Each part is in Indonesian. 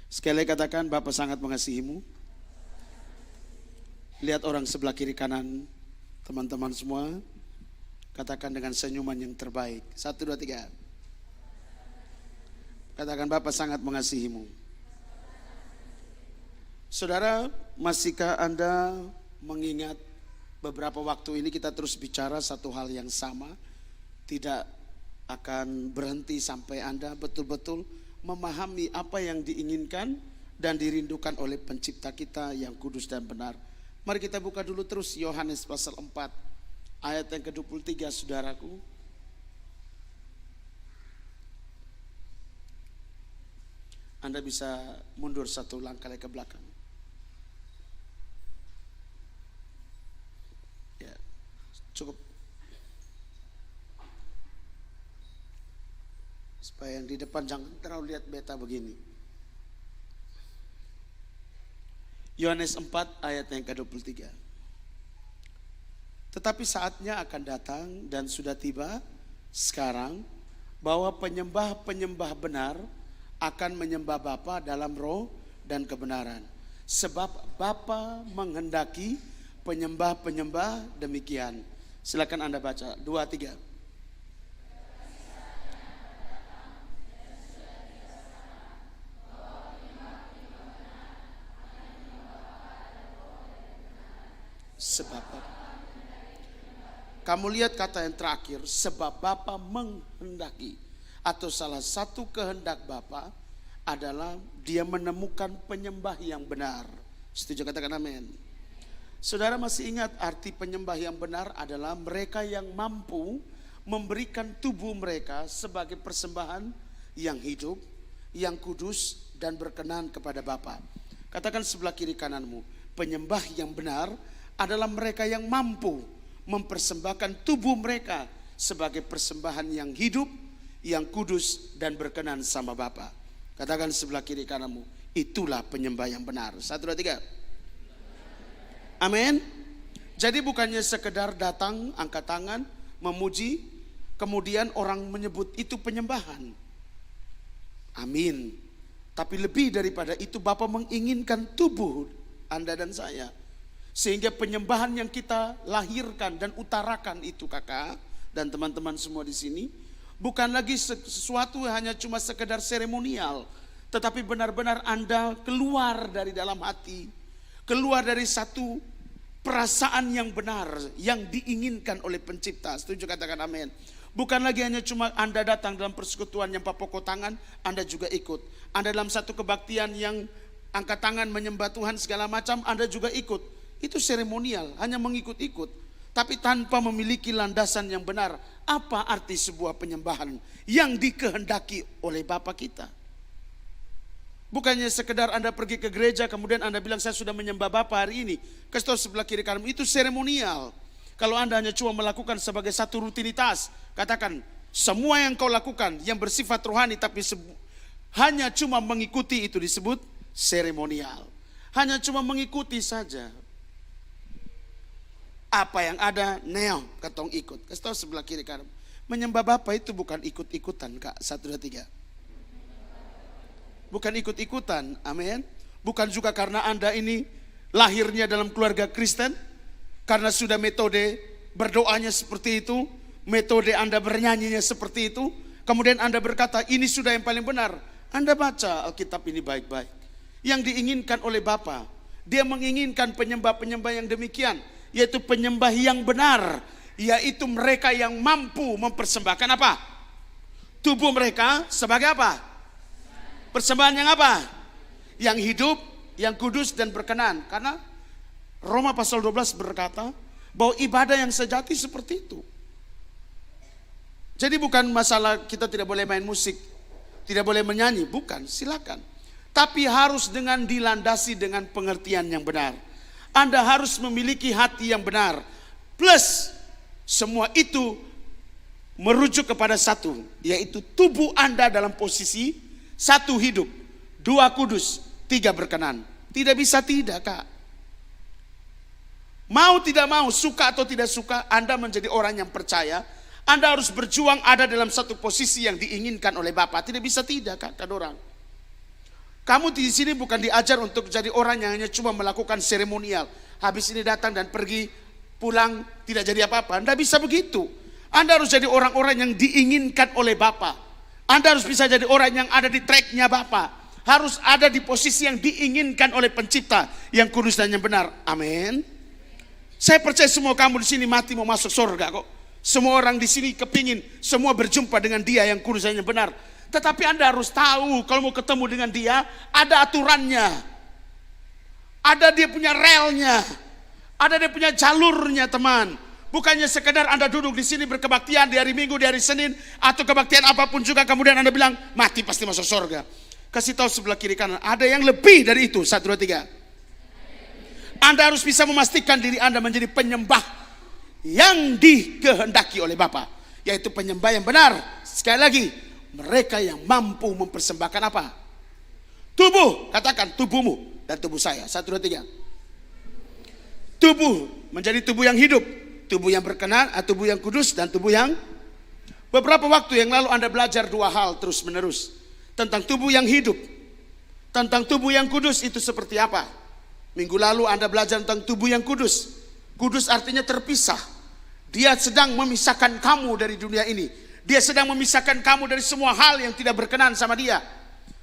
Sekali lagi katakan, Bapa sangat mengasihimu. Lihat orang sebelah kiri kanan, teman-teman semua. Katakan dengan senyuman yang terbaik. 1, 2, 3. Katakan, Bapa sangat mengasihimu. Saudara, masihkah Anda mengingat beberapa waktu ini kita terus bicara satu hal yang sama? Tidak akan berhenti sampai Anda betul-betul memahami apa yang diinginkan dan dirindukan oleh pencipta kita yang kudus dan benar. Mari kita buka dulu terus Yohanes pasal 4 ayat yang ke-23, saudaraku. Anda bisa mundur satu langkah ke belakang. Ya, cukup. Supaya yang di depan jangan terlalu lihat beta begini. Yohanes 4 ayat yang ke-23. Tetapi saatnya akan datang dan sudah tiba sekarang bahwa penyembah-penyembah benar akan menyembah Bapa dalam roh dan kebenaran. Sebab Bapa menghendaki penyembah-penyembah demikian. Silakan Anda baca 2, 3. Sebab kamu lihat kata yang terakhir, sebab Bapa menghendaki, atau salah satu kehendak Bapa adalah dia menemukan penyembah yang benar. Setuju, katakan amin. Saudara masih ingat arti penyembah yang benar adalah mereka yang mampu memberikan tubuh mereka sebagai persembahan yang hidup, yang kudus dan berkenan kepada Bapa. Katakan sebelah kiri kananmu, penyembah yang benar adalah mereka yang mampu mempersembahkan tubuh mereka sebagai persembahan yang hidup, yang kudus dan berkenan sama Bapa. Katakan sebelah kiri kananmu, itulah penyembah yang benar. 1, 2, 3. Amin. Jadi bukannya sekedar datang, angkat tangan, memuji, kemudian orang menyebut itu penyembahan. Amin. Tapi lebih daripada itu, Bapa menginginkan tubuh Anda dan saya. Sehingga penyembahan yang kita lahirkan dan utarakan itu, kakak dan teman-teman semua di sini, bukan lagi sesuatu hanya cuma sekedar seremonial, tetapi benar-benar Anda keluar dari dalam hati, keluar dari satu perasaan yang benar yang diinginkan oleh pencipta. Setuju, katakan amin. Bukan lagi hanya cuma Anda datang dalam persekutuan yang pokok tangan, Anda juga ikut. Anda dalam satu kebaktian yang angkat tangan menyembah Tuhan segala macam, Anda juga ikut. Itu seremonial, hanya mengikut-ikut, tapi tanpa memiliki landasan yang benar. Apa arti sebuah penyembahan yang dikehendaki oleh Bapa kita? Bukannya sekedar Anda pergi ke gereja kemudian Anda bilang saya sudah menyembah Bapa hari ini. Kasih tahu sebelah kiri kanan, itu seremonial. Kalau Anda hanya cuma melakukan sebagai satu rutinitas, katakan semua yang kau lakukan yang bersifat rohani tapi hanya cuma mengikuti, itu disebut seremonial. Hanya cuma mengikuti saja. Apa yang ada, neo, ketong ikut. Kasih tahu sebelah kiri kanan, menyembah Bapa itu bukan ikut-ikutan, kak. 1, 2, 3. Bukan ikut-ikutan, amin. Bukan juga karena Anda ini lahirnya dalam keluarga Kristen, karena sudah metode berdoanya seperti itu, metode Anda bernyanyinya seperti itu, kemudian Anda berkata ini sudah yang paling benar. Anda baca Alkitab ini baik-baik. Yang diinginkan oleh Bapa, dia menginginkan penyembah-penyembah yang demikian, yaitu penyembah yang benar, yaitu mereka yang mampu mempersembahkan apa? Tubuh mereka sebagai apa? Persembahan yang apa? Yang hidup, yang kudus dan berkenan. Karena Roma pasal 12 berkata bahwa ibadah yang sejati seperti itu. Jadi bukan masalah kita tidak boleh main musik, tidak boleh menyanyi, bukan, silakan. Tapi harus dengan dilandasi dengan pengertian yang benar. Anda harus memiliki hati yang benar. Plus semua itu merujuk kepada satu, yaitu tubuh Anda dalam posisi 1 hidup, 2 kudus, 3 berkenan. Tidak bisa tidak, kak. Mau tidak mau, suka atau tidak suka, Anda menjadi orang yang percaya. Anda harus berjuang ada dalam satu posisi yang diinginkan oleh Bapa. Tidak bisa tidak, kak, orang. Kamu di sini bukan diajar untuk jadi orang yang hanya cuma melakukan seremonial. Habis ini datang dan pergi, pulang, tidak jadi apa-apa. Anda bisa begitu. Anda harus jadi orang-orang yang diinginkan oleh Bapa. Anda harus bisa jadi orang yang ada di tracknya Bapa. Harus ada di posisi yang diinginkan oleh Pencipta yang kudus dan yang benar. Amin. Saya percaya semua kamu di sini mati mau masuk surga kok. Semua orang di sini kepingin semua berjumpa dengan Dia yang kudus dan yang benar. Tetapi Anda harus tahu kalau mau ketemu dengan Dia ada aturannya. Ada dia punya relnya. Ada dia punya jalurnya, teman. Bukannya sekedar Anda duduk di sini berkebaktian di hari Minggu, di hari Senin, atau kebaktian apapun juga kemudian Anda bilang mati pasti masuk surga. Kasih tahu sebelah kiri kanan, ada yang lebih dari itu. 1, 2, 3. Anda harus bisa memastikan diri Anda menjadi penyembah yang dikehendaki oleh Bapa, yaitu penyembah yang benar. Sekali lagi, mereka yang mampu mempersembahkan apa? Tubuh, katakan tubuhmu dan tubuh saya. 1, 2, 3. Tubuh menjadi tubuh yang hidup, tubuh yang berkenan, tubuh yang kudus, dan tubuh yang... Beberapa waktu yang lalu Anda belajar 2 hal terus menerus tentang tubuh yang hidup, tentang tubuh yang kudus itu seperti apa. Minggu lalu Anda belajar tentang tubuh yang kudus. Kudus artinya terpisah. Dia sedang memisahkan kamu dari dunia ini. Dia sedang memisahkan kamu dari semua hal yang tidak berkenan sama Dia.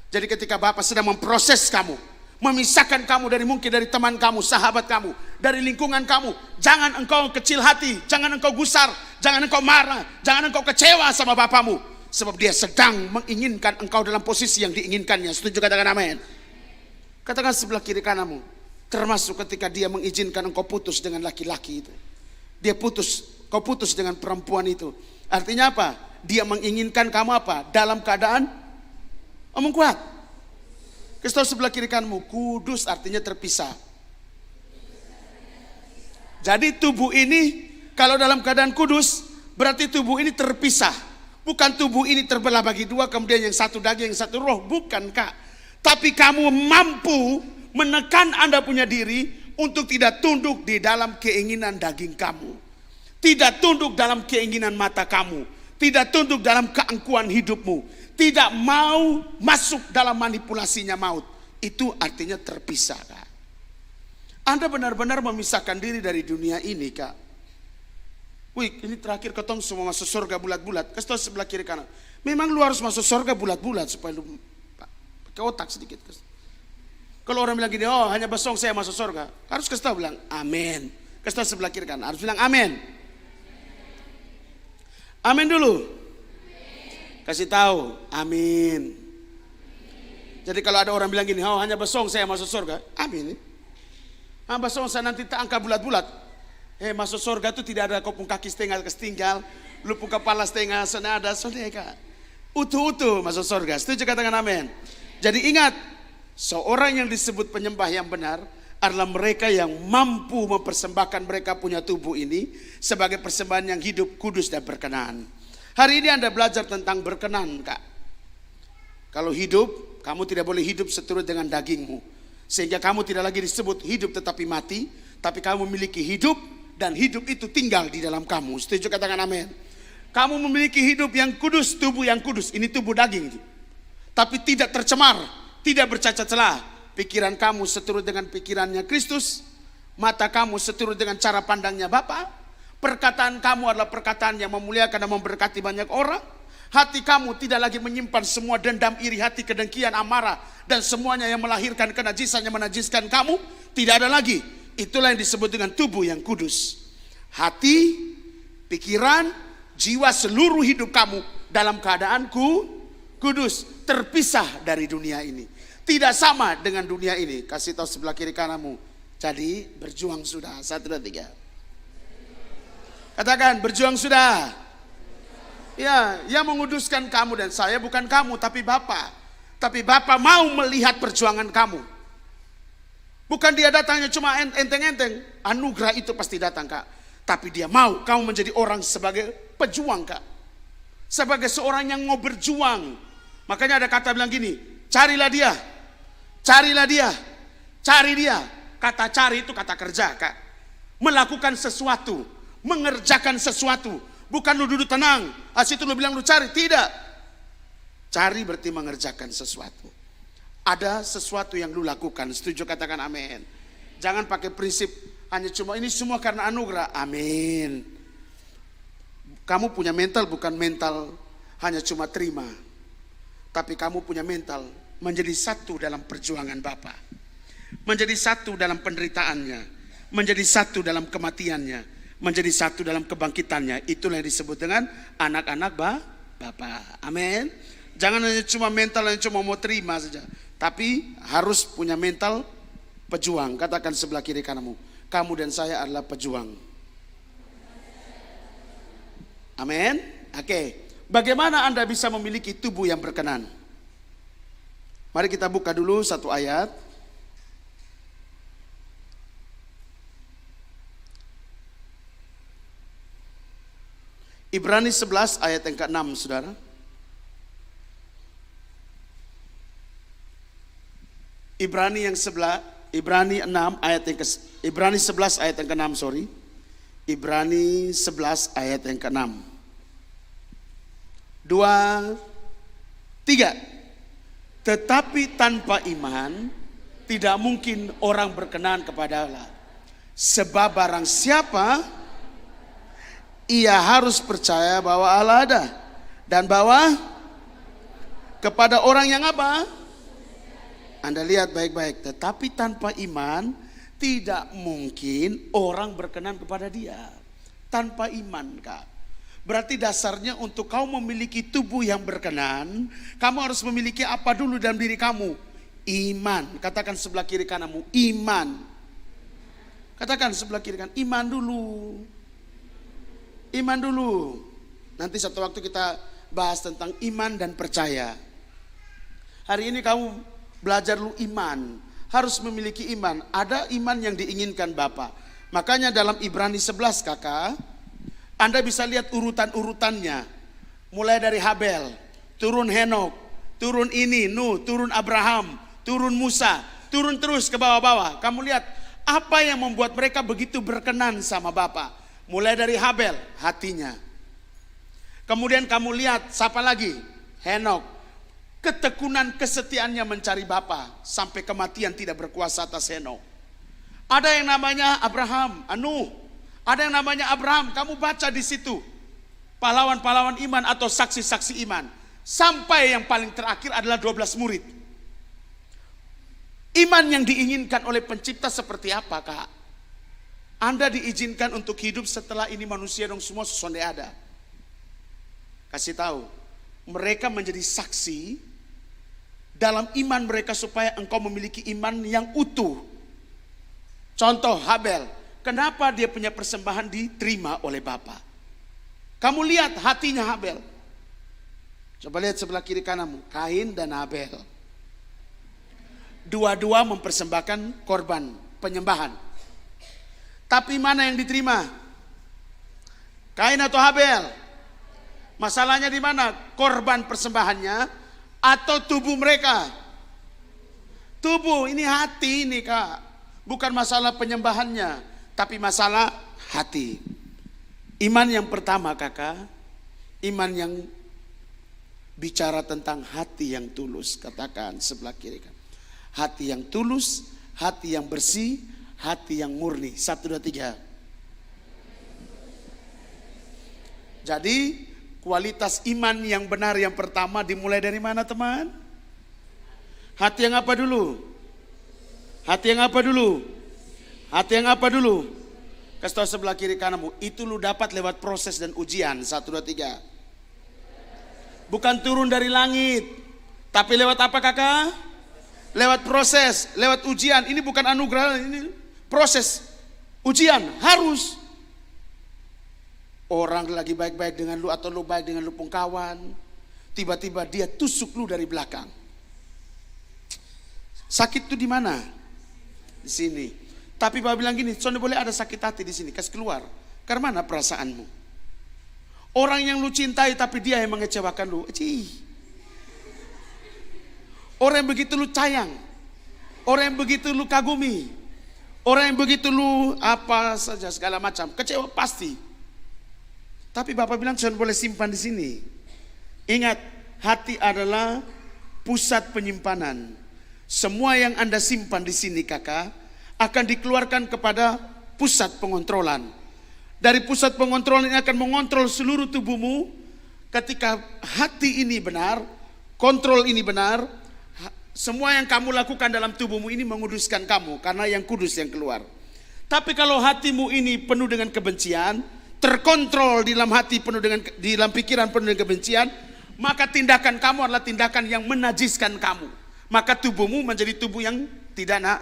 Jadi ketika Bapa sedang memproses kamu, memisahkan kamu dari mungkin dari teman kamu, sahabat kamu, dari lingkungan kamu, jangan engkau kecil hati, jangan engkau gusar, jangan engkau marah, jangan engkau kecewa sama Bapamu, sebab Dia sedang menginginkan engkau dalam posisi yang diinginkannya. Setuju? Katakan amin. Katakan sebelah kiri kananmu, termasuk ketika Dia mengizinkan engkau putus dengan laki-laki itu. Dia putus, kau putus dengan perempuan itu. Artinya apa? Dia menginginkan kamu apa? Dalam keadaan omong kuat. Kasih tahu sebelah kiri kananmu, kudus artinya terpisah. Jadi tubuh ini kalau dalam keadaan kudus berarti tubuh ini terpisah. Bukan tubuh ini terbelah bagi 2 kemudian yang satu daging yang satu roh, bukan Kak. Tapi kamu mampu menekan Anda punya diri untuk tidak tunduk di dalam keinginan daging kamu, tidak tunduk dalam keinginan mata kamu, tidak tunduk dalam keangkuhan hidupmu, tidak mau masuk dalam manipulasinya maut. Itu artinya terpisah, Kak. Anda benar-benar memisahkan diri dari dunia ini, Kak. Wih, ini terakhir ketong semua masuk surga bulat-bulat. Kasih tahu sebelah kiri kanan, memang lu harus masuk surga bulat-bulat supaya lu pakai otak sedikit. Kalau orang bilang gini, oh hanya basong saya masuk surga, harus kasih tahu bilang amin. Kasih tahu sebelah kiri kanan, harus bilang amin. Amin dulu. Kasih tahu amin. Jadi kalau ada orang bilang gini, oh hanya basong saya masuk surga, amin. Basong saya nanti tak angka bulat-bulat. Masuk surga itu tidak ada kau pun kaki setengah, lu pun kepala setengah, sana ada, saudara. Utuh-utuh masuk surga. Setuju? Katakan amin. Jadi ingat, seorang yang disebut penyembah yang benar adalah mereka yang mampu mempersembahkan mereka punya tubuh ini sebagai persembahan yang hidup, kudus, dan berkenan. Hari ini Anda belajar tentang berkenan, Kak. Kalau hidup, kamu tidak boleh hidup seturut dengan dagingmu. Sehingga kamu tidak lagi disebut hidup tetapi mati, tapi kamu memiliki hidup dan hidup itu tinggal di dalam kamu. Setuju? Katakan amin. Kamu memiliki hidup yang kudus, tubuh yang kudus. Ini tubuh daging. Tapi tidak tercemar, tidak bercacat celah. Pikiran kamu seturut dengan pikirannya Kristus. Mata kamu seturut dengan cara pandangnya Bapa. Perkataan kamu adalah perkataan yang memuliakan dan memberkati banyak orang. Hati kamu tidak lagi menyimpan semua dendam, iri hati, kedengkian, amarah, dan semuanya yang melahirkan kenajisan yang menajiskan kamu. Tidak ada lagi. Itulah yang disebut dengan tubuh yang kudus. Hati, pikiran, jiwa, seluruh hidup kamu dalam keadaan kudus, terpisah dari dunia ini. Tidak sama dengan dunia ini. Kasih tahu sebelah kiri kananmu, jadi berjuang sudah. 1, 2, 3. Katakan berjuang sudah. Ya, yang menguduskan kamu dan saya bukan kamu tapi Bapa. Tapi Bapa mau melihat perjuangan kamu. Bukan Dia datangnya cuma enteng-enteng. Anugerah itu pasti datang, Kak. Tapi Dia mau kamu menjadi orang sebagai pejuang, Kak. Sebagai seorang yang mau berjuang. Makanya ada kata bilang gini, carilah Dia. Carilah Dia. Cari Dia. Kata cari itu kata kerja, Kak. Melakukan sesuatu, mengerjakan sesuatu. Bukan lu duduk tenang, situ lu bilang lu cari. Tidak. Cari berarti mengerjakan sesuatu. Ada sesuatu yang lu lakukan. Setuju, katakan amin. Jangan pakai prinsip hanya cuma ini semua karena anugerah. Amin. Kamu punya mental bukan mental hanya cuma terima. Tapi kamu punya mental menjadi satu dalam perjuangan Bapa. Menjadi satu dalam penderitaannya. Menjadi satu dalam kematiannya. Menjadi satu dalam kebangkitannya. Itulah yang disebut dengan anak-anak Bapa. Amin. Jangan hanya cuma mental yang cuma mau terima saja. Tapi harus punya mental pejuang. Katakan sebelah kiri kananmu, kamu dan saya adalah pejuang. Amin. Oke. Bagaimana Anda bisa memiliki tubuh yang berkenan? Mari kita buka dulu satu ayat. Ibrani 11 ayat yang ke-6, saudara. Ibrani 6 ayat yang ke Ibrani 11 ayat yang ke-6, sorry. Ibrani 11 ayat yang ke-6. 2, 3. Tetapi tanpa iman tidak mungkin orang berkenan kepada Allah. Sebab barang siapa ia harus percaya bahwa Allah ada dan bahwa kepada orang yang apa? Anda lihat baik-baik, tetapi tanpa iman tidak mungkin orang berkenan kepada Dia. Tanpa iman, Kak. Berarti dasarnya untuk kau memiliki tubuh yang berkenan, kamu harus memiliki apa dulu dalam diri kamu? Iman. Katakan sebelah kiri kananmu, iman. Katakan sebelah kiri kanan, iman dulu. Iman dulu. Nanti satu waktu kita bahas tentang iman dan percaya. Hari ini kamu belajar lu iman, harus memiliki iman. Ada iman yang diinginkan Bapa. Makanya dalam Ibrani 11 kakak, Anda bisa lihat urutan-urutannya. Mulai dari Habel, turun Henok, turun ini, Nuh, turun Abraham, turun Musa, turun terus ke bawah-bawah. Kamu lihat apa yang membuat mereka begitu berkenan sama Bapa. Mulai dari Habel, hatinya. Kemudian kamu lihat siapa lagi? Henok. Ketekunan kesetiaannya mencari Bapa sampai kematian tidak berkuasa atas Henok. Ada yang namanya Abraham, Nuh. Ada yang namanya Abraham, kamu baca di situ. Pahlawan-pahlawan iman atau saksi-saksi iman. Sampai yang paling terakhir adalah 12 murid. Iman yang diinginkan oleh pencipta seperti apa, Kak? Anda diizinkan untuk hidup setelah ini manusia dong semua sonde ada. Kasih tahu, mereka menjadi saksi dalam iman mereka supaya engkau memiliki iman yang utuh. Contoh Habel, kenapa dia punya persembahan diterima oleh Bapa? Kamu lihat hatinya Habel. Coba lihat sebelah kiri kananmu, Kain dan Habel. Dua-dua mempersembahkan korban penyembahan. Tapi mana yang diterima? Kain atau Habel? Masalahnya di mana? Korban persembahannya atau tubuh mereka? Tubuh, ini hati ini, Kak. Bukan masalah penyembahannya, tapi masalah hati. Iman yang pertama, Kakak, iman yang bicara tentang hati yang tulus. Katakan sebelah kiri, Kak. Hati yang tulus, hati yang bersih, hati yang murni. 1, 2, 3. Jadi kualitas iman yang benar yang pertama dimulai dari mana, teman? Hati yang apa dulu? Hati yang apa dulu? Hati yang apa dulu? Kasih tahu sebelah kiri kananmu, itu lu dapat lewat proses dan ujian. 1, 2, 3. Bukan turun dari langit, tapi lewat apa, Kakak? Lewat proses, lewat ujian. Ini bukan anugerah, ini proses. Ujian harus. Orang lagi baik-baik dengan lu atau lu baik dengan lu kawan, tiba-tiba dia tusuk lu dari belakang. Sakit itu di mana? Di sini. Tapi Bapak bilang gini, soalnya boleh ada sakit hati di sini, kasih keluar. Karena mana perasaanmu? Orang yang lu cintai tapi dia yang mengecewakan lu. Orang yang begitu lu sayang, orang yang begitu lu kagumi, orang yang begitu lu apa saja segala macam, kecewa pasti. Tapi Bapak bilang jangan boleh simpan di sini. Ingat, hati adalah pusat penyimpanan. semua yang Anda simpan di sini kakak akan dikeluarkan kepada pusat pengontrolan. Dari pusat pengontrolan ini akan mengontrol seluruh tubuhmu. Ketika hati ini benar, kontrol ini benar, semua yang kamu lakukan dalam tubuhmu ini menguduskan kamu, karena yang kudus yang keluar. Tapi kalau hatimu ini penuh dengan kebencian, terkontrol di dalam hati penuh dengan, di dalam pikiran penuh dengan kebencian, maka tindakan kamu adalah tindakan yang menajiskan kamu. Maka tubuhmu menjadi tubuh yang tidak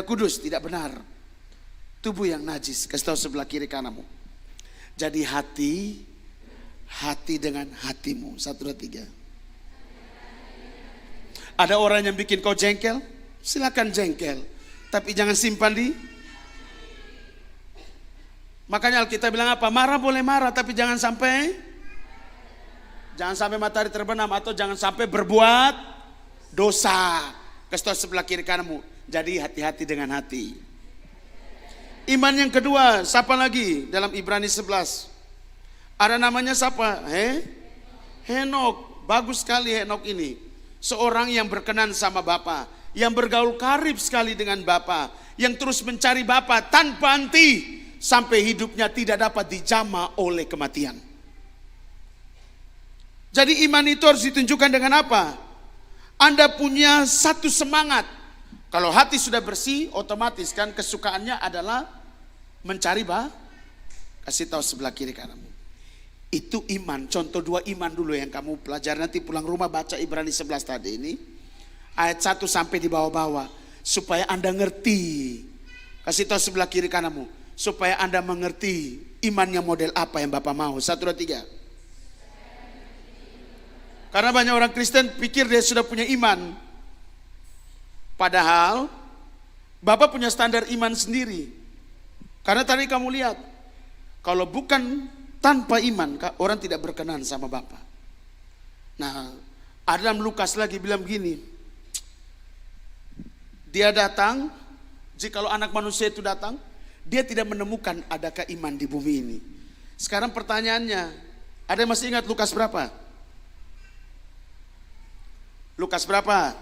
kudus, tidak benar. Tubuh yang najis. Kasih tahu sebelah kiri kananmu. Jadi hati dengan hatimu. 1, 2, 3. Ada orang yang bikin kau jengkel, silakan jengkel, tapi jangan simpan di. Makanya Alkitab bilang apa? Marah boleh marah, tapi jangan sampai matahari terbenam, atau jangan sampai berbuat dosa. Kasih tahu sebelah kiri kananmu. Jadi hati-hati dengan hati. Iman yang kedua, siapa lagi dalam Ibrani 11? Ada namanya siapa? Henok. Bagus sekali Henok ini. Seorang yang berkenan sama Bapa, yang bergaul karib sekali dengan Bapa, yang terus mencari Bapa tanpa henti sampai hidupnya tidak dapat dijama oleh kematian. Jadi iman itu harus ditunjukkan dengan apa? Anda punya satu semangat. Kalau hati sudah bersih, otomatis kan kesukaannya adalah mencari kasih tahu sebelah kiri kananmu. Itu iman. Contoh 2 iman dulu yang kamu pelajari, nanti pulang rumah baca Ibrani 11 tadi ini. Ayat 1 sampai di bawah-bawah. Supaya Anda ngerti. Kasih tahu sebelah kiri kananmu. Supaya Anda mengerti imannya model apa yang Bapak mau. 1, 2, 3. Karena banyak orang Kristen pikir dia sudah punya iman. Padahal Bapak punya standar iman sendiri. Karena tadi kamu lihat, kalau bukan tanpa iman, orang tidak berkenan sama Bapa. Nah, ada dalam Lukas lagi bilang begini, dia datang, jikalau anak manusia itu datang, dia tidak menemukan adakah iman di bumi ini. Sekarang pertanyaannya, ada yang masih ingat Lukas berapa? Lukas berapa?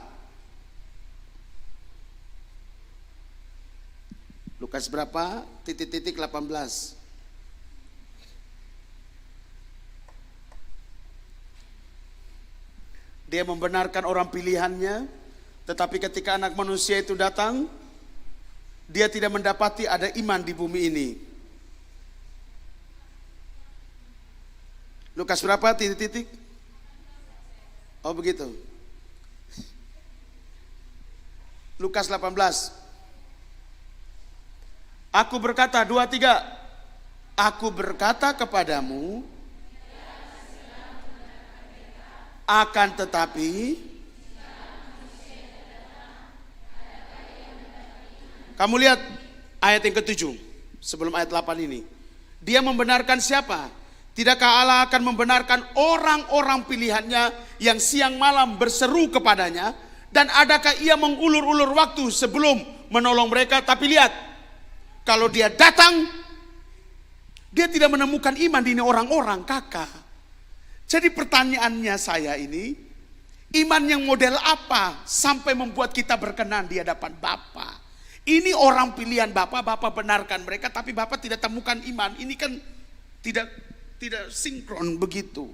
Lukas berapa? Titik-titik 18. Dia membenarkan orang pilihannya, tetapi ketika anak manusia itu datang, dia tidak mendapati ada iman di bumi ini. Lukas berapa? Titik-titik? Oh begitu. Lukas 18. Aku berkata, 2, 3. Aku berkata kepadamu, akan tetapi, kamu lihat ayat yang ke-7 sebelum ayat 8 ini. Dia membenarkan siapa? Tidakkah Allah akan membenarkan orang-orang pilihannya yang siang malam berseru kepadanya? Dan adakah ia mengulur-ulur waktu sebelum menolong mereka? Tapi lihat, kalau dia datang, dia tidak menemukan iman di ini orang-orang kakak. Jadi pertanyaannya saya ini, iman yang model apa sampai membuat kita berkenan di hadapan Bapa? Ini orang pilihan Bapa, Bapa benarkan mereka, tapi Bapa tidak temukan iman. Ini kan tidak sinkron begitu.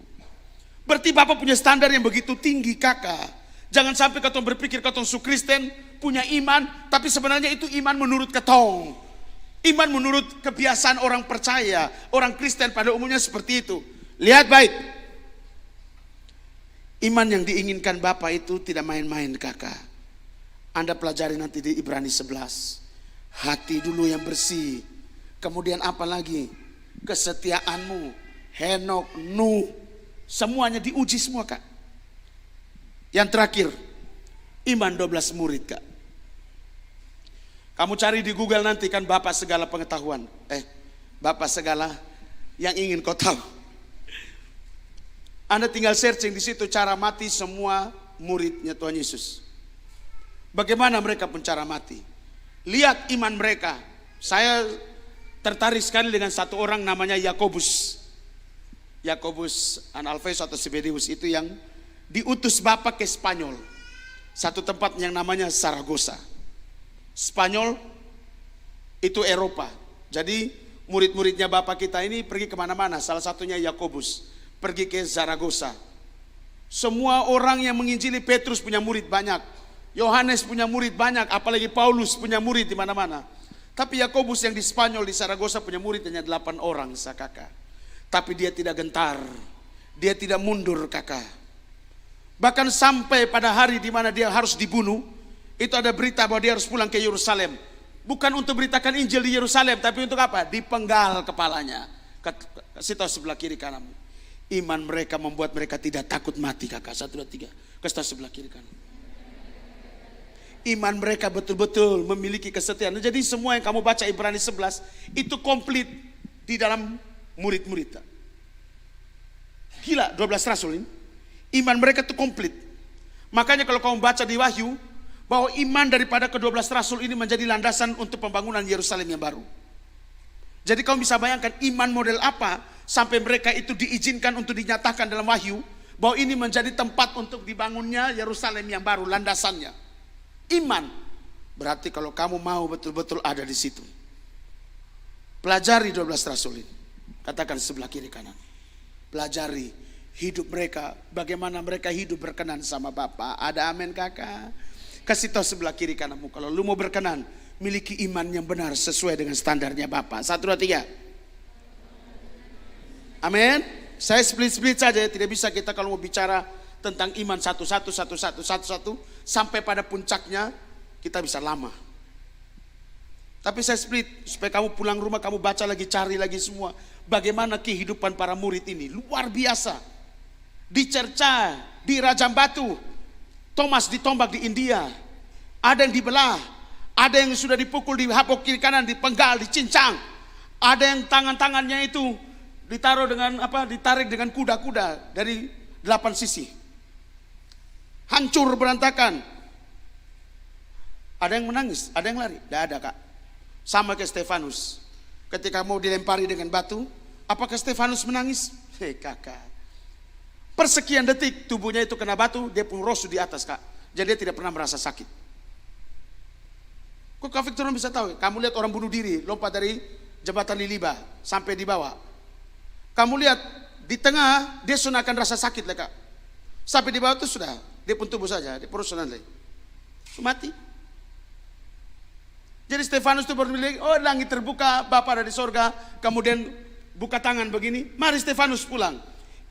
Berarti Bapa punya standar yang begitu tinggi kakak. Jangan sampai katong berpikir katong su Kristen punya iman, tapi sebenarnya itu iman menurut katong. Iman menurut kebiasaan orang percaya, orang Kristen pada umumnya seperti itu. Lihat baik. Iman yang diinginkan Bapa itu tidak main-main kakak. Anda pelajari nanti di Ibrani 11. Hati dulu yang bersih. Kemudian apa lagi? Kesetiaanmu. Henok, Nuh. Semuanya diuji semua kak. Yang terakhir, iman 12 murid kak. Kamu cari di Google nanti kan Bapak segala pengetahuan. Bapak segala yang ingin kau tahu. Anda tinggal searching di situ cara mati semua muridnya Tuhan Yesus. Bagaimana mereka pun cara mati. Lihat iman mereka. Saya tertarik sekali dengan satu orang namanya Yakobus. Yakobus an Alfeus atau Zebedeus itu yang diutus Bapak ke Spanyol. Satu tempat yang namanya Saragossa. Spanyol itu Eropa. Jadi murid-muridnya Bapak kita ini pergi kemana-mana. Salah satunya Yakobus pergi ke Zaragoza. Semua orang yang menginjili, Petrus punya murid banyak, Yohanes punya murid banyak, apalagi Paulus punya murid di mana-mana. Tapi Yakobus yang di Spanyol di Zaragoza punya murid hanya 8 orang kakak. Tapi dia tidak gentar, dia tidak mundur kakak. Bahkan sampai pada hari di mana dia harus dibunuh, itu ada berita bahwa dia harus pulang ke Yerusalem. Bukan untuk beritakan Injil di Yerusalem, tapi untuk apa? Dipenggal kepalanya. Kasih tahu sebelah kiri kanan. Iman mereka membuat mereka tidak takut mati kakak. 1, 2, 3. Kasih tahu sebelah kiri kanan. Iman mereka betul-betul memiliki kesetiaan. Jadi semua yang kamu baca Ibrani 11 itu komplit di dalam murid-murid. Gila 12 rasul ini. Iman mereka itu komplit. Makanya kalau kamu baca di Wahyu, bahwa iman daripada ke-12 rasul ini menjadi landasan untuk pembangunan Yerusalem yang baru. Jadi kamu bisa bayangkan iman model apa sampai mereka itu diizinkan untuk dinyatakan dalam Wahyu bahwa ini menjadi tempat untuk dibangunnya Yerusalem yang baru, landasannya. Iman. Berarti kalau kamu mau betul-betul ada di situ, pelajari 12 rasul ini. Katakan sebelah kiri kanan. Pelajari hidup mereka, bagaimana mereka hidup berkenan sama Bapa. Ada amin kakak? Kasih tahu sebelah kiri kananmu, kalau lu mau berkenan, miliki iman yang benar sesuai dengan standarnya Bapa. 1, 2, 3. Amin. Saya split-split saja, tidak bisa kita kalau mau bicara tentang iman satu-satu sampai pada puncaknya kita bisa lama. Tapi saya split supaya kamu pulang rumah kamu baca lagi, cari lagi semua bagaimana kehidupan para murid ini luar biasa. Dicerca di Rajam Batu, Thomas ditombak di India, ada yang dibelah, ada yang sudah dipukul di hapok kiri kanan, dipenggal, dicincang, ada yang tangan-tangannya itu ditaruh dengan apa? Ditarik dengan kuda-kuda dari 8 sisi, hancur berantakan. Ada yang menangis, ada yang lari, tidak ada kak. Sama kayak Stefanus, ketika mau dilempari dengan batu, apakah Stefanus menangis? Hei kakak. Persekian detik tubuhnya itu kena batu, dia pun rosu di atas kak. Jadi dia tidak pernah merasa sakit. Kok Kak Victor bisa tahu? Kamu lihat orang bunuh diri lompat dari jembatan Liliba sampai di bawah. Kamu lihat di tengah dia sudah akan rasa sakit lah kak. Sampai di bawah itu sudah dia pun tubuh saja, dia perut sudah mati. Jadi Stefanus itu baru bilang, oh langit terbuka, Bapa ada di sorga. Kemudian buka tangan begini, mari Stefanus pulang.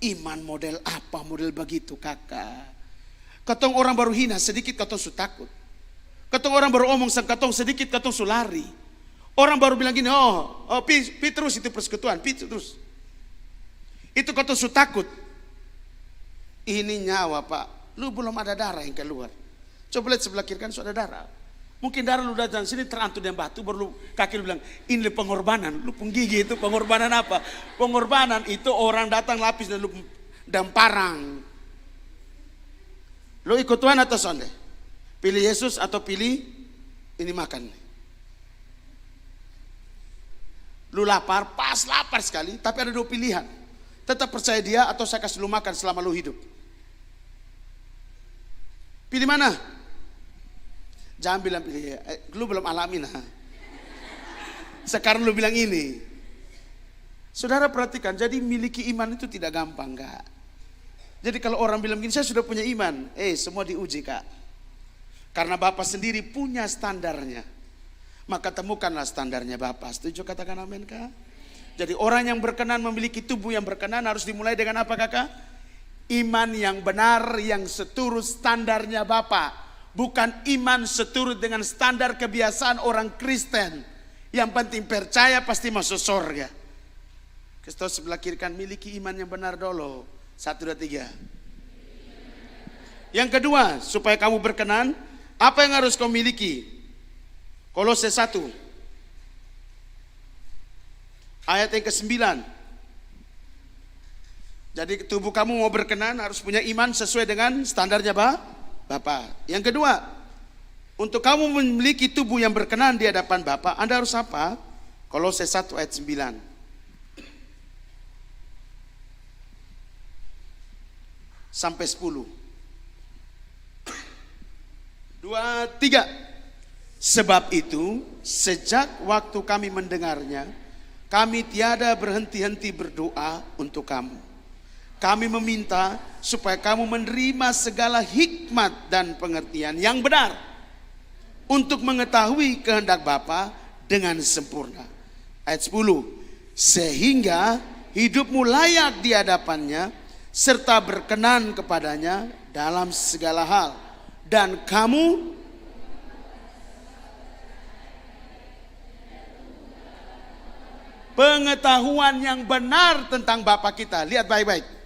Iman model apa model begitu kakak? Katong orang baru hina sedikit katong su takut. Katong orang baru omong sang katong sedikit katong su lari. Orang baru bilang gini, oh Petrus itu persekutuan, Petrus. Itu katong su takut. Ini nyawa pak, lu belum ada darah yang keluar. Coba lihat sebelah kiri kan sudah ada darah. Mungkin darah lu datang sini terantuk dengan batu, baru kaki lu bilang ini pengorbanan. Lu penggigi itu pengorbanan apa? Pengorbanan itu orang datang lapis dan lu damparang. Lu ikut Tuhan atau sonde? Pilih Yesus atau pilih ini makan? Lu lapar, pas lapar sekali, tapi ada 2 pilihan. Tetap percaya dia atau saya kasih lu makan selama lu hidup. Pilih mana? Jangan bilang pilih, lu belum alami nah. Sekarang lu bilang ini. Saudara perhatikan, jadi miliki iman itu tidak gampang kak. Jadi kalau orang bilang gini, saya sudah punya iman, semua diuji kak. Karena Bapak sendiri punya standarnya. Maka temukanlah standarnya Bapak. Setuju katakan amin kak? Jadi orang yang berkenan memiliki tubuh yang berkenan harus dimulai dengan apa kakak? Iman yang benar, yang seturut standarnya Bapak. Bukan iman seturut dengan standar kebiasaan orang Kristen. Yang penting percaya pasti masuk surga. Kasih sebelah kiri kan, miliki iman yang benar dulu. 1, 2, 3. Yang kedua, supaya kamu berkenan, apa yang harus kau miliki? Kolose 1 ayat yang ke-9. Jadi tubuh kamu mau berkenan harus punya iman sesuai dengan standarnya Bapak. Yang kedua, untuk kamu memiliki tubuh yang berkenan di hadapan Bapak, Anda harus apa? Kolose 1 ayat 9. Sampai 10. 2, 3. Sebab itu, sejak waktu kami mendengarnya, kami tiada berhenti-henti berdoa untuk kamu. Kami meminta supaya kamu menerima segala hikmat dan pengertian yang benar untuk mengetahui kehendak Bapa dengan sempurna. Ayat 10. Sehingga hidupmu layak di hadapannya serta berkenan kepadanya dalam segala hal. Dan kamu pengetahuan yang benar tentang Bapa kita. Lihat baik-baik.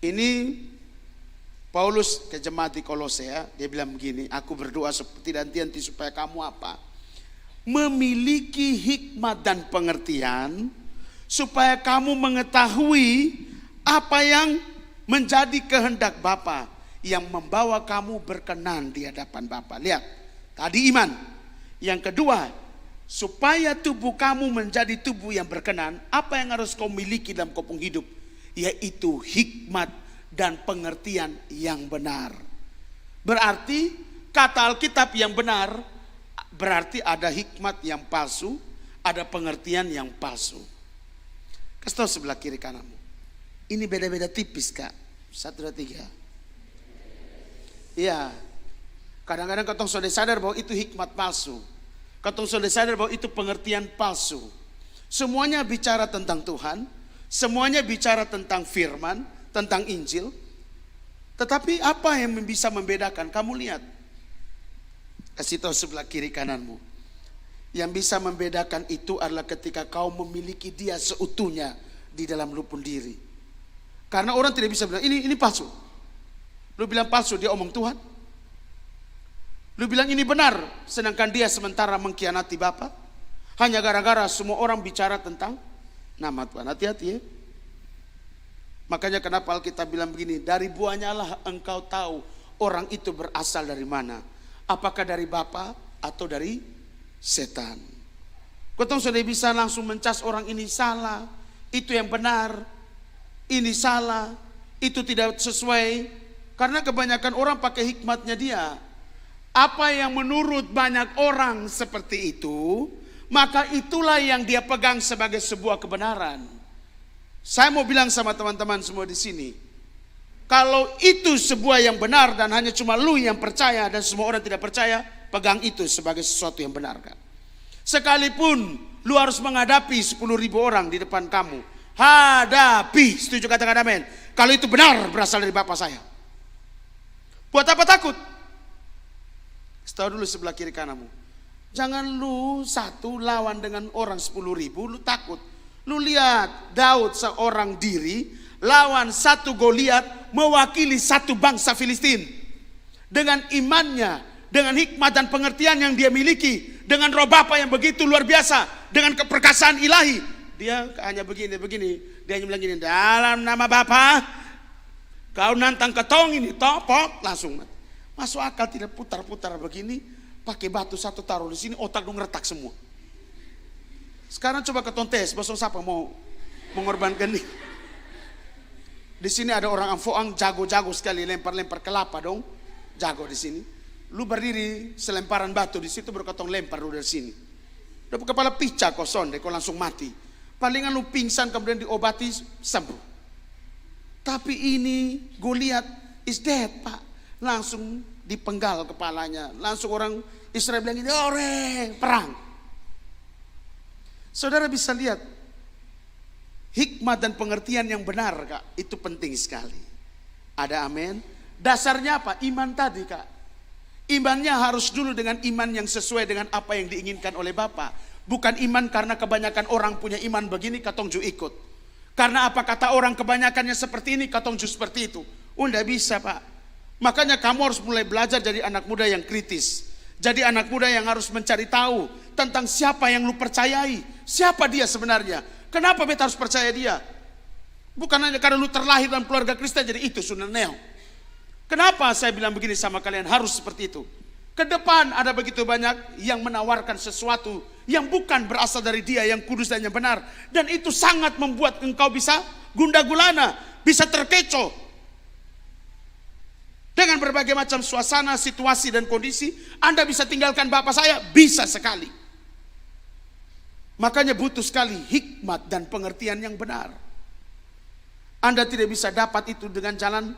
Ini Paulus ke jemaat di Kolose, dia bilang begini, aku berdoa seperti nanti supaya kamu apa? Memiliki hikmat dan pengertian supaya kamu mengetahui apa yang menjadi kehendak Bapa yang membawa kamu berkenan di hadapan Bapa. Lihat, tadi iman. Yang kedua, supaya tubuh kamu menjadi tubuh yang berkenan, apa yang harus kau miliki dalam kopong hidup? Yaitu hikmat dan pengertian yang benar. Berarti kata Alkitab yang benar, berarti ada hikmat yang palsu, ada pengertian yang palsu. Kasih tahu sebelah kiri kananmu. Ini beda-beda tipis, Kak. 1, 2, 3. Iya. Kadang-kadang katong sudah sadar bahwa itu hikmat palsu. Katong sudah sadar bahwa itu pengertian palsu. Semuanya bicara tentang Tuhan, semuanya bicara tentang firman, tentang Injil. Tetapi apa yang bisa membedakan? Kamu lihat. Kasih tahu sebelah kiri kananmu. Yang bisa membedakan itu adalah ketika kau memiliki dia seutuhnya di dalam lupun diri. Karena orang tidak bisa bilang ini palsu. Lu bilang palsu, dia omong Tuhan. Lu bilang ini benar, sedangkan dia sementara mengkhianati Bapa. Hanya gara-gara semua orang bicara tentang nama Tuhan. Hati-hati ya. Makanya kenapa Alkitab bilang begini, dari buahnya lah engkau tahu orang itu berasal dari mana. Apakah dari Bapa atau dari setan. Kau tahu sudah bisa langsung mencas orang ini salah, itu yang benar, ini salah, itu tidak sesuai. Karena kebanyakan orang pakai hikmatnya dia. Apa yang menurut banyak orang seperti itu, maka itulah yang dia pegang sebagai sebuah kebenaran. Saya mau bilang sama teman-teman semua di sini, kalau itu sebuah yang benar dan hanya cuma lu yang percaya dan semua orang tidak percaya, pegang itu sebagai sesuatu yang benar, kan? Sekalipun lu harus menghadapi 10.000 orang di depan kamu, hadapi. Setuju katakan amin? Kalau itu benar berasal dari Bapa saya. Buat apa takut? Tahu dulu sebelah kiri kananmu. Jangan lu satu lawan dengan orang 10.000, lu takut. Lu lihat Daud seorang diri lawan satu Goliat mewakili satu bangsa Filistin. Dengan imannya, dengan hikmat dan pengertian yang dia miliki, dengan roh Bapa yang begitu luar biasa, dengan keperkasaan ilahi, dia hanya begini, dia hanya bilang gini, dalam nama Bapa kau nantang ketong ini, topok, langsung mati. Masuk akal tidak, putar-putar begini, pakai batu satu taruh di sini, otak dong retak semua. Sekarang coba ketong tes, bosong siapa mau mengorbankan nih? Di sini ada orang Amfoang jago-jago sekali lempar-lempar kelapa dong, jago di sini. Lu berdiri selemparan batu di situ baru ketong lempar lu dari sini. Udah kepala picah kau sonde, kau langsung mati. Palingan lu pingsan kemudian diobati sembuh. Tapi ini Goliat is dead, Pak. Langsung dipenggal kepalanya. Langsung orang Israel bilang ini, ore, perang. Saudara bisa lihat hikmat dan pengertian yang benar, Kak. Itu penting sekali. Ada amin. Dasarnya apa? Iman tadi, Kak. Imannya harus dulu dengan iman yang sesuai dengan apa yang diinginkan oleh Bapa. Bukan iman karena kebanyakan orang punya iman begini, katong ju ikut. Karena apa kata orang kebanyakannya seperti ini, katong ju seperti itu. Tidak bisa, Pak. Makanya kamu harus mulai belajar jadi anak muda yang kritis. Jadi anak muda yang harus mencari tahu tentang siapa yang lu percayai. Siapa dia sebenarnya. Kenapa beta harus percaya dia? Bukan hanya karena lu terlahir dalam keluarga Kristen jadi itu sunnah neo. Kenapa saya bilang begini sama kalian, harus seperti itu. Ke depan ada begitu banyak yang menawarkan sesuatu yang bukan berasal dari dia yang kudus dan yang benar. Dan itu sangat membuat engkau bisa gundah gulana, bisa terkecoh. Dengan berbagai macam suasana, situasi, dan kondisi, Anda bisa tinggalkan Bapak saya? Bisa sekali. Makanya butuh sekali hikmat dan pengertian yang benar. Anda tidak bisa dapat itu dengan jalan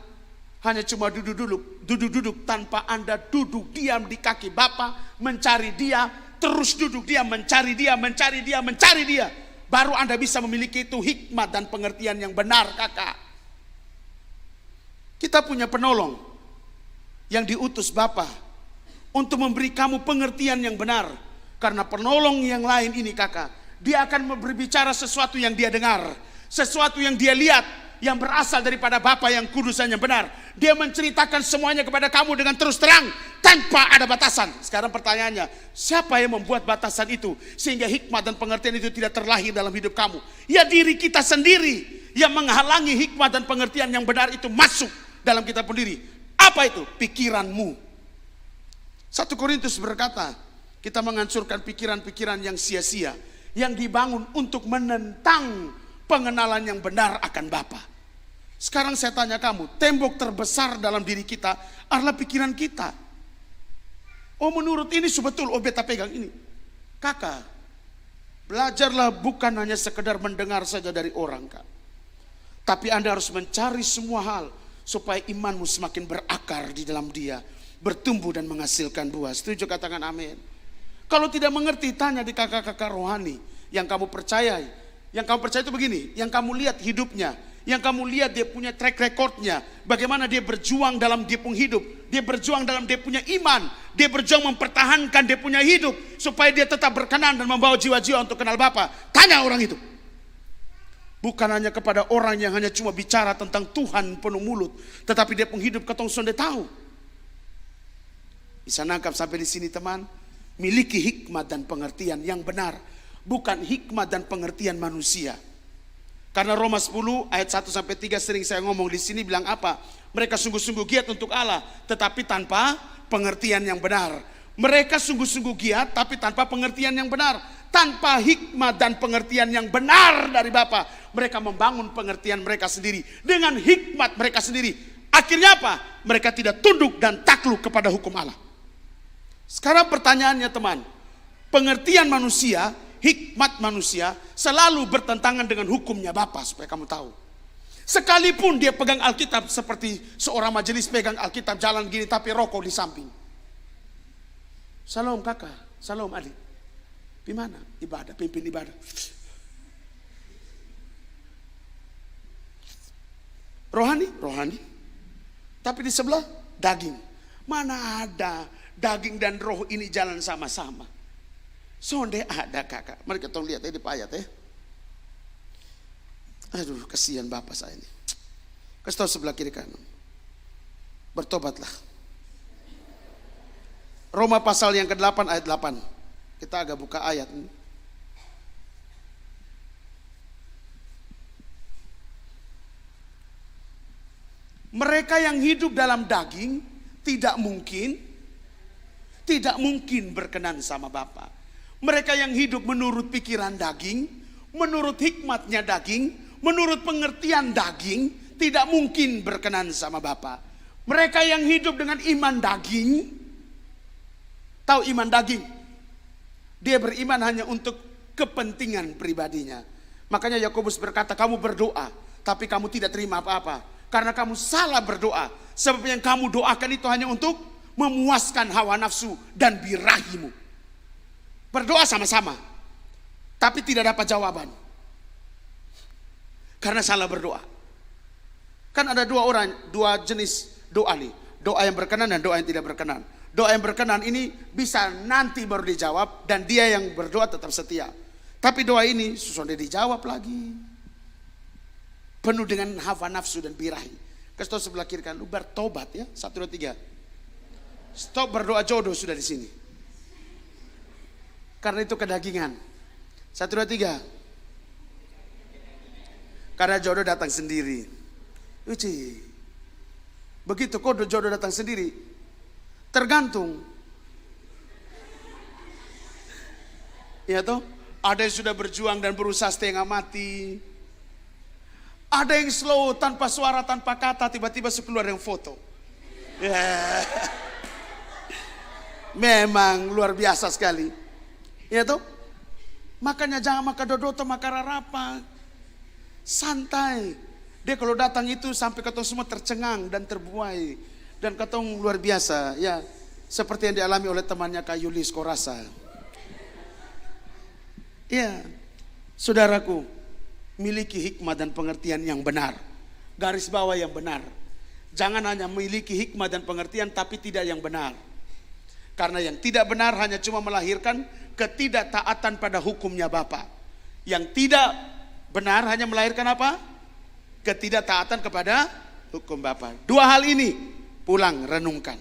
hanya cuma duduk tanpa Anda duduk diam di kaki Bapa, mencari Dia, terus duduk diam, mencari Dia. Baru Anda bisa memiliki itu hikmat dan pengertian yang benar, kakak. Kita punya penolong yang diutus Bapa untuk memberi kamu pengertian yang benar. Karena penolong yang lain ini, kakak, dia akan berbicara sesuatu yang dia dengar, sesuatu yang dia lihat, yang berasal daripada Bapa yang kudus dan yang benar. Dia menceritakan semuanya kepada kamu dengan terus terang, tanpa ada batasan. Sekarang pertanyaannya, siapa yang membuat batasan itu sehingga hikmat dan pengertian itu tidak terlahir dalam hidup kamu? Ya diri kita sendiri yang menghalangi hikmat dan pengertian yang benar itu masuk dalam kita sendiri. Apa itu? Pikiranmu. 1 Korintus berkata, kita menghancurkan pikiran-pikiran yang sia-sia, yang dibangun untuk menentang pengenalan yang benar akan Bapa. Sekarang saya tanya kamu, tembok terbesar dalam diri kita adalah pikiran kita. Oh menurut ini sebetul, oh beta pegang ini. Kakak, belajarlah bukan hanya sekedar mendengar saja dari orang, Kak. Tapi Anda harus mencari semua hal supaya imanmu semakin berakar di dalam Dia, bertumbuh dan menghasilkan buah. Setuju, katakan amin. Kalau tidak mengerti, tanya di kakak-kakak rohani yang kamu percayai. Yang kamu percaya itu begini, yang kamu lihat hidupnya, yang kamu lihat dia punya track recordnya, bagaimana dia berjuang dalam dia punya hidup, dia berjuang dalam dia punya iman, dia berjuang mempertahankan dia punya hidup supaya dia tetap berkenan dan membawa jiwa-jiwa untuk kenal Bapa. Tanya orang itu. Bukan hanya kepada orang yang hanya cuma bicara tentang Tuhan penuh mulut, tetapi dia punya hidup ketong sonde tahu. Bisa nangkap sampai di sini, teman? Miliki hikmat dan pengertian yang benar, bukan hikmat dan pengertian manusia. Karena Roma 10 ayat 1 sampai 3 sering saya ngomong di sini bilang apa? Mereka sungguh-sungguh giat untuk Allah, tetapi tanpa pengertian yang benar. Mereka sungguh-sungguh giat tapi tanpa pengertian yang benar. Tanpa hikmat dan pengertian yang benar dari Bapa, mereka membangun pengertian mereka sendiri dengan hikmat mereka sendiri. Akhirnya apa? Mereka tidak tunduk dan takluk kepada hukum Allah. Sekarang pertanyaannya, teman, pengertian manusia, hikmat manusia selalu bertentangan dengan hukumnya Bapa, supaya kamu tahu. Sekalipun dia pegang Alkitab seperti seorang majelis pegang Alkitab jalan gini tapi rokok di samping. Salam kakak, salam adik. Di mana? Ibadah, pimpin ibadah. Rohani, rohani. Tapi di sebelah daging. Mana ada daging dan roh ini jalan sama-sama? Sonde ada, kakak. Mari kita lihat di ayat ya. Aduh, kasihan Bapak saya ini. Kasih tahu sebelah kiri kanan. Bertobatlah. Roma pasal yang ke-8 ayat 8. Kita agak buka ayat ini. Mereka yang hidup dalam daging tidak mungkin berkenan sama Bapa. Mereka yang hidup menurut pikiran daging, menurut hikmatnya daging, menurut pengertian daging, tidak mungkin berkenan sama Bapa. Mereka yang hidup dengan iman daging, tahu iman daging? Dia beriman hanya untuk kepentingan pribadinya. Makanya Yakobus berkata, kamu berdoa, tapi kamu tidak terima apa-apa. Karena kamu salah berdoa. Sebab yang kamu doakan itu hanya untuk memuaskan hawa nafsu dan birahimu. Berdoa sama-sama, tapi tidak dapat jawaban. Karena salah berdoa. Kan ada dua jenis doa nih. Doa yang berkenan dan doa yang tidak berkenan. Doa yang berkenan ini bisa nanti baru dijawab dan dia yang berdoa tetap setia. Tapi doa ini susah dijawab lagi. Penuh dengan hawa nafsu dan birahi. Kasih tahu sebelah kiri kan, lu bertobat ya. 1, 2, 3. Stop berdoa jodoh sudah di sini. Karena itu kedagingan. 1, 2, 3. Karena jodoh datang sendiri. Uci. Begitu kok jodoh datang sendiri. Tergantung. Ya toh, ada yang sudah berjuang dan berusaha setengah mati. Ada yang slow tanpa suara, tanpa kata, tiba-tiba keluar yang foto. Ya. Memang luar biasa sekali. Ya toh? Makanya jangan makan dodoto, makan rarapa. Santai. Dia kalau datang itu sampai ketong semua tercengang dan terbuai. Dan ketong luar biasa. Ya, seperti yang dialami oleh temannya Kak Yulis Korasa. Ya, saudaraku, miliki hikmah dan pengertian yang benar. Garis bawah yang benar. Jangan hanya memiliki hikmah dan pengertian tapi tidak yang benar. Karena yang tidak benar hanya cuma melahirkan ketidaktaatan pada hukumnya Bapa. Yang tidak benar hanya melahirkan apa? Ketidaktaatan kepada hukum Bapa. Dua hal ini pulang renungkan.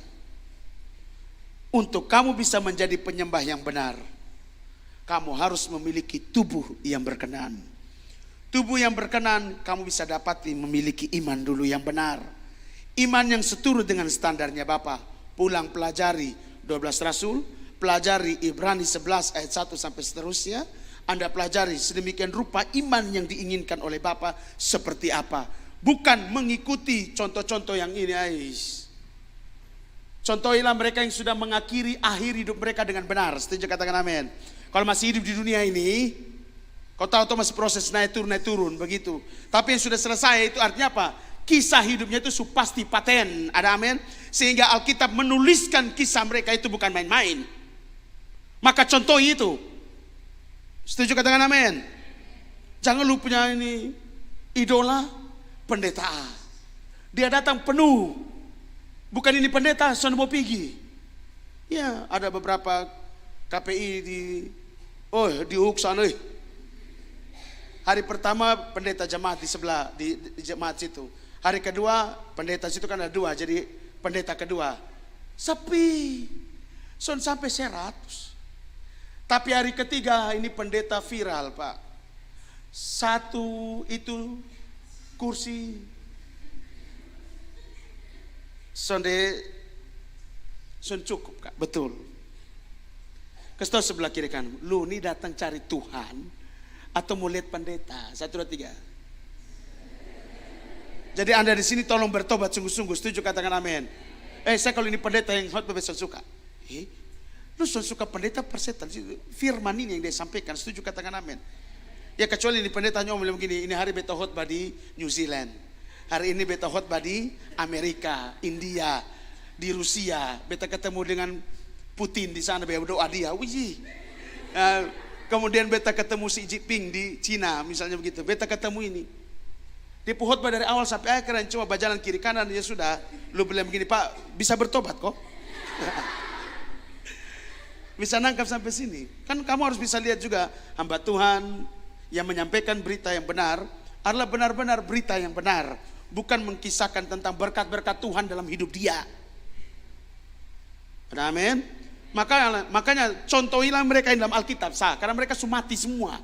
Untuk kamu bisa menjadi penyembah yang benar, kamu harus memiliki tubuh yang berkenan. Tubuh yang berkenan kamu bisa dapati memiliki iman dulu yang benar. Iman yang seturut dengan standarnya Bapa. Pulang pelajari 12 Rasul, pelajari Ibrani 11 ayat 1 sampai seterusnya. Anda pelajari sedemikian rupa iman yang diinginkan oleh Bapa seperti apa. Bukan mengikuti contoh-contoh yang ini. Contohilah mereka yang sudah mengakhiri akhir hidup mereka dengan benar. Setuju, katakan amin. Kalau masih hidup di dunia ini, kau tahu masih proses naik turun begitu. Tapi yang sudah selesai itu artinya apa? Kisah hidupnya itu pasti paten. Ada amin. Sehingga Alkitab menuliskan kisah mereka itu bukan main-main. Maka contoh itu. Setuju, katakan amin. Jangan lu punya ini idola pendeta A. Dia datang penuh. Bukan ini pendeta, sono mau pergi. Ya, ada beberapa KPI di Hook sana. Hari pertama pendeta jemaat di sebelah di jemaat situ. Hari kedua pendeta situ kan ada dua, jadi pendeta kedua sepi. Son sampai 100. Tapi hari ketiga ini pendeta viral, Pak. Satu itu kursi son cukup, Kak. Betul. Kasih sebelah kiri kan, lu ini datang cari Tuhan atau mau lihat pendeta? 1, 2, 3. Jadi Anda di sini tolong bertobat sungguh-sungguh. Setuju, katakan amin. Saya kalau ini pendeta yang hot besok suka. Lu suka pendeta persetan. Firman ini yang dia sampaikan. Setuju, katakan amin. Ya kecuali ini pendeta hanya ngomong begini, ini hari beta khotbah di New Zealand. Hari ini beta khotbah di Amerika, India, di Rusia. Beta ketemu dengan Putin di sana, beta berdoa dia. Kemudian beta ketemu Xi Jinping di Cina, misalnya begitu. Beta ketemu ini. Dia khotbah dari awal sampai akhir, dan cuma berjalan kiri kanan, dia sudah. Lu bilang begini, Pak, bisa bertobat kok. Bisa nangkap sampai sini. Kan kamu harus bisa lihat juga, hamba Tuhan yang menyampaikan berita yang benar adalah benar-benar berita yang benar, bukan mengkisahkan tentang berkat-berkat Tuhan dalam hidup dia. Amin. Makanya contohilah mereka yang dalam Alkitab sah, karena mereka mati semua.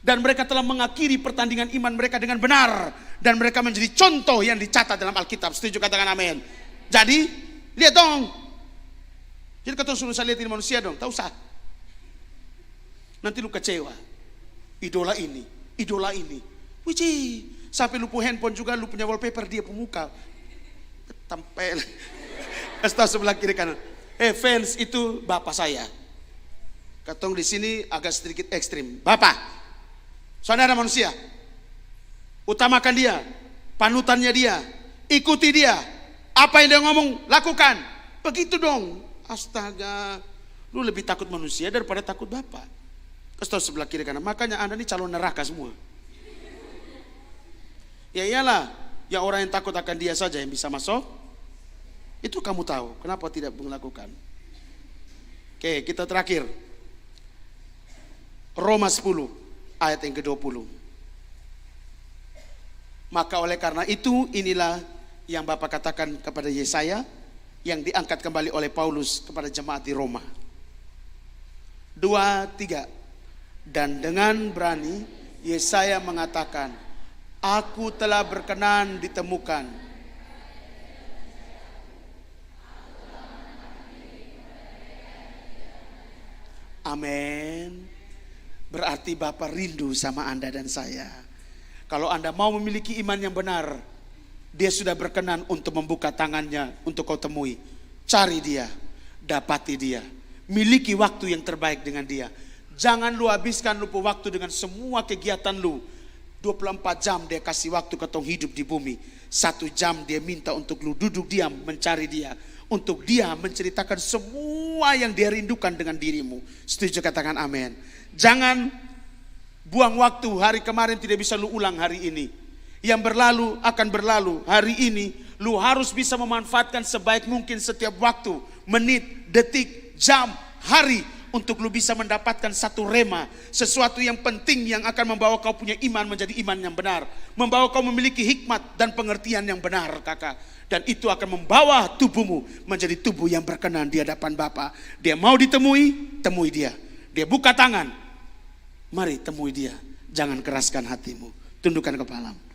Dan mereka telah mengakhiri pertandingan iman mereka dengan benar, dan mereka menjadi contoh yang dicatat dalam Alkitab. Setuju, katakan amin. Jadi lihat dong. Jadi kata suruh saya lihat ini manusia dong, tak usah. Nanti lu kecewa. Idola ini. Sampai lu punya handphone juga, lu punya wallpaper dia pemuka. Tempel. Kasih sebelah kiri kanan. Fans itu bapak saya. Katong di sini agak sedikit ekstrim. Bapak, saudara manusia, utamakan dia, panutannya dia, ikuti dia. Apa yang dia ngomong, lakukan. Begitu dong. Astaga, lu lebih takut manusia daripada takut Bapak. Kasih sebelah kiri kanan. Makanya Anda ini calon neraka semua. Ya iyalah, ya orang yang takut akan dia saja yang bisa masuk. Itu kamu tahu, kenapa tidak melakukan? Oke, kita terakhir. Roma 10 ayat yang ke-20. Maka oleh karena itu inilah yang Bapak katakan kepada Yesaya, yang diangkat kembali oleh Paulus kepada jemaat di Roma. 2, 3. Dan dengan berani Yesaya mengatakan, aku telah berkenan ditemukan. Amin. Berarti Bapak rindu sama Anda dan saya. Kalau Anda mau memiliki iman yang benar, Dia sudah berkenan untuk membuka tangannya untuk kau temui. Cari dia, dapati dia. Miliki waktu yang terbaik dengan dia. Jangan lu habiskan lupa waktu dengan semua kegiatan lu. 24 jam dia kasih waktu ke tong hidup di bumi. 1 jam dia minta untuk lu duduk diam mencari dia. Untuk dia menceritakan semua yang dia rindukan dengan dirimu. Setuju, katakan amin. Jangan buang waktu, hari kemarin tidak bisa lu ulang hari ini. Yang berlalu akan berlalu. Hari ini lu harus bisa memanfaatkan sebaik mungkin setiap waktu, menit, detik, jam, hari, untuk lu bisa mendapatkan satu rema, sesuatu yang penting yang akan membawa kau punya iman menjadi iman yang benar, membawa kau memiliki hikmat dan pengertian yang benar, kakak. Dan itu akan membawa tubuhmu menjadi tubuh yang berkenan di hadapan Bapa. Dia mau ditemui, temui dia. Dia buka tangan, mari temui dia. Jangan keraskan hatimu. Tundukkan kepalamu.